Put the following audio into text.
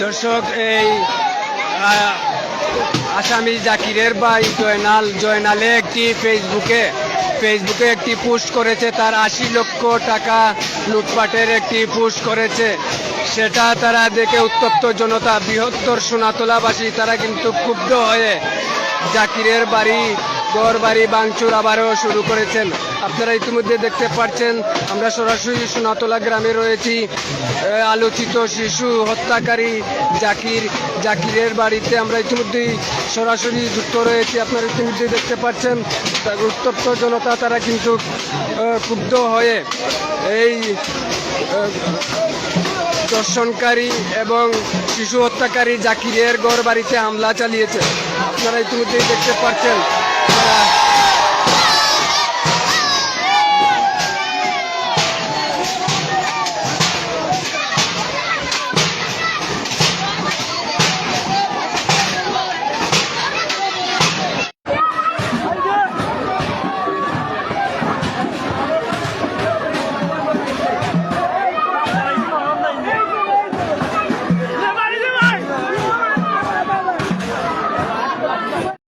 দর্শক, এই আসামি জাকিরের ভাই জয়নালে একটি ফেসবুকে একটি পোস্ট করেছে। তার 80 লক্ষ টাকা লুটপাটের একটি পোস্ট করেছে। সেটা তারা দেখে উত্তপ্ত জনতা, বৃহত্তর সোনাতলাবাসী তারা কিন্তু ক্ষুব্ধ হয়ে জাকিরের ঘর বাড়ি ভাঙচুর আবারও শুরু করেছেন। আপনারা ইতিমধ্যে দেখতে পাচ্ছেন, আমরা সরাসরি সোনাতলা গ্রামে রয়েছি। আলোচিত শিশু হত্যাকারী জাকিরের বাড়িতে আমরা ইতিমধ্যেই সরাসরি যুক্ত রয়েছি। আপনারা ইতিমধ্যে দেখতে পাচ্ছেন উত্তপ্ত জনতা তারা কিন্তু ক্ষুব্ধ হয়ে এই দর্শনকারী এবং শিশু হত্যাকারী জাকিরের ঘর বাড়িতে হামলা চালিয়েছে। আপনারা ইতিমধ্যেই দেখতে পাচ্ছেন